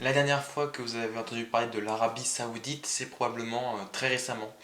La dernière fois que vous avez entendu parler de l'Arabie Saoudite, c'est probablement très récemment,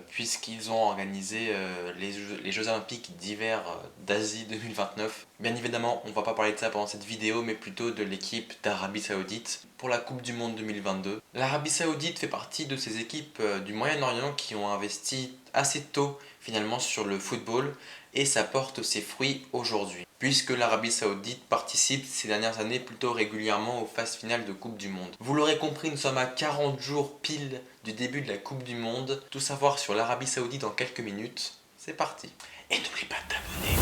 puisqu'ils ont organisé les Jeux Olympiques d'hiver d'Asie 2029. Bien évidemment, on ne va pas parler de ça pendant cette vidéo, mais plutôt de l'équipe d'Arabie Saoudite pour la Coupe du Monde 2022. L'Arabie Saoudite fait partie de ces équipes du Moyen-Orient qui ont investi assez tôt finalement sur le football, et ça porte ses fruits aujourd'hui, puisque l'Arabie Saoudite participe ces dernières années plutôt régulièrement aux phases finales de Coupe du Monde. Vous l'aurez compris, nous sommes à 40 jours pile du début de la Coupe du Monde. Tout savoir sur l'Arabie Saoudite en quelques minutes, c'est parti. Et n'oublie pas de t'abonner.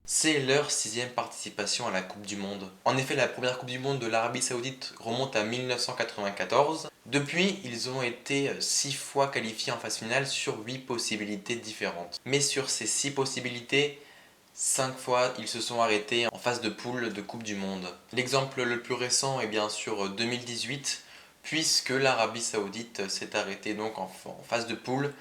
C'est leur 6e participation à la Coupe du Monde. En effet, la première Coupe du Monde de l'Arabie Saoudite remonte à 1994. Depuis, ils ont été 6 fois qualifiés en phase finale sur 8 possibilités différentes. Mais sur ces 6 possibilités, 5 fois, ils se sont arrêtés en phase de poule de Coupe du Monde. L'exemple le plus récent est bien sûr 2018, puisque l'Arabie Saoudite s'est arrêtée donc en phase de poule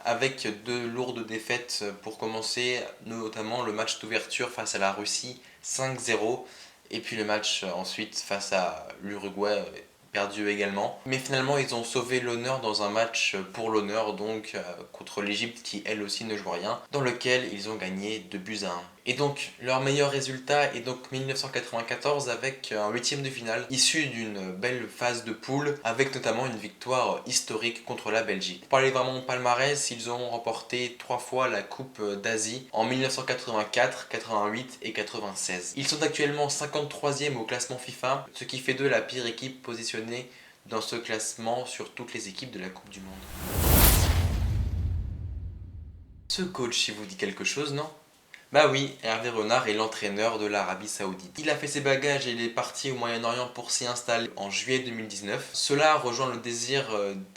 avec de lourdes défaites pour commencer, notamment le match d'ouverture face à la Russie 5-0, et puis le match ensuite face à l'Uruguay perdu également. Mais finalement ils ont sauvé l'honneur dans un match pour l'honneur, donc contre l'Égypte qui elle aussi ne joue rien, dans lequel ils ont gagné 2-1. Et donc leur meilleur résultat est donc 1994 avec un 8e de finale issu d'une belle phase de poule, avec notamment une victoire historique contre la Belgique. Pour parler vraiment palmarès, ils ont remporté 3 fois la Coupe d'Asie en 1984, 88 et 96. Ils sont actuellement 53e au classement FIFA, ce qui fait d'eux la pire équipe positionnée dans ce classement sur toutes les équipes de la Coupe du Monde. Ce coach, il vous dit quelque chose, non ? Bah oui, Hervé Renard est l'entraîneur de l'Arabie Saoudite. Il a fait ses bagages et il est parti au Moyen-Orient pour s'y installer en juillet 2019. Cela rejoint le désir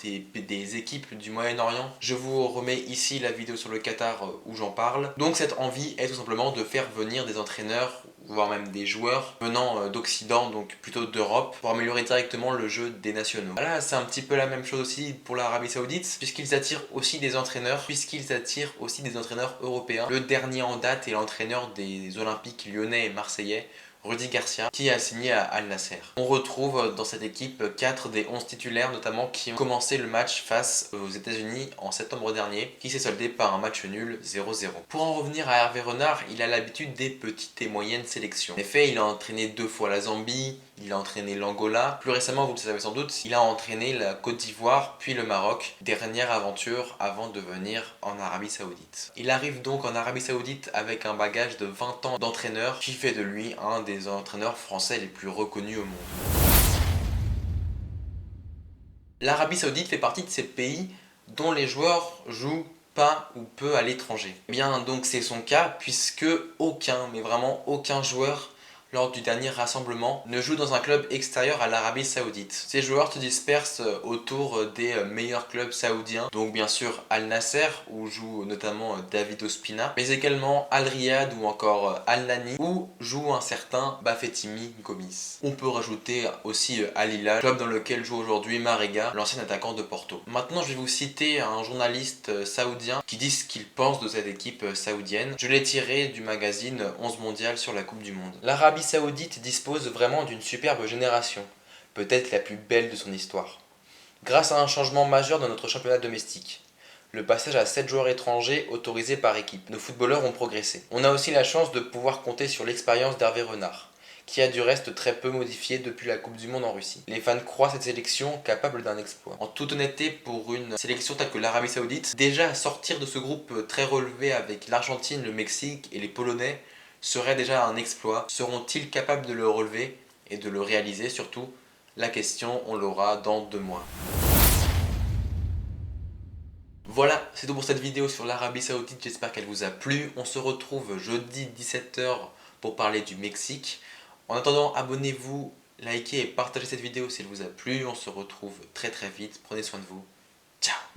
des équipes du Moyen-Orient. Je vous remets ici la vidéo sur le Qatar où j'en parle. Donc cette envie est tout simplement de faire venir des entraîneurs, voire même des joueurs venant d'Occident, donc plutôt d'Europe, pour améliorer directement le jeu des nationaux. Voilà, c'est un petit peu la même chose aussi pour l'Arabie Saoudite, puisqu'ils attirent aussi des entraîneurs, européens. Le dernier en date est l'entraîneur des Olympiques lyonnais et marseillais, Rudy Garcia, qui a signé à Al Nasser. On retrouve dans cette équipe 4 des 11 titulaires notamment qui ont commencé le match face aux États-Unis en septembre dernier, qui s'est soldé par un match nul 0-0. Pour en revenir à Hervé Renard, il a l'habitude des petites et moyennes sélections. En effet, il a entraîné 2 fois la Zambie, il a entraîné l'Angola. Plus récemment, vous le savez sans doute, il a entraîné la Côte d'Ivoire puis le Maroc, dernière aventure avant de venir en Arabie Saoudite. Il arrive donc en Arabie Saoudite avec un bagage de 20 ans d'entraîneur qui fait de lui un des entraîneurs français les plus reconnus au monde. L'Arabie Saoudite fait partie de ces pays dont les joueurs jouent pas ou peu à l'étranger. Eh bien donc c'est son cas puisque aucun, mais vraiment aucun joueur lors du dernier rassemblement ne joue dans un club extérieur à l'Arabie Saoudite. Ces joueurs se dispersent autour des meilleurs clubs saoudiens, donc bien sûr Al Nasser où joue notamment David Ospina, mais également Al Riyad ou encore Al Nani où joue un certain Bafétimi Gomis. On peut rajouter aussi Al Hilal, club dans lequel joue aujourd'hui Marega, l'ancien attaquant de Porto. Maintenant je vais vous citer un journaliste saoudien qui dit ce qu'il pense de cette équipe saoudienne. Je l'ai tiré du magazine 11 Mondial sur la Coupe du Monde. L'Arabie Saoudite dispose vraiment d'une superbe génération, peut-être la plus belle de son histoire. Grâce à un changement majeur dans notre championnat domestique, le passage à 7 joueurs étrangers autorisés par équipe, nos footballeurs ont progressé. On a aussi la chance de pouvoir compter sur l'expérience d'Hervé Renard, qui a du reste très peu modifié depuis la Coupe du Monde en Russie. Les fans croient cette sélection capable d'un exploit. En toute honnêteté, pour une sélection telle que l'Arabie Saoudite, déjà sortir de ce groupe très relevé avec l'Argentine, le Mexique et les Polonais serait déjà un exploit. Seront-ils capables de le relever et de le réaliser surtout? La question, on l'aura dans 2 mois. Voilà, c'est tout pour cette vidéo sur l'Arabie Saoudite, j'espère qu'elle vous a plu. On se retrouve jeudi 17h pour parler du Mexique. En attendant, abonnez-vous, likez et partagez cette vidéo si elle vous a plu. On se retrouve très vite, prenez soin de vous. Ciao!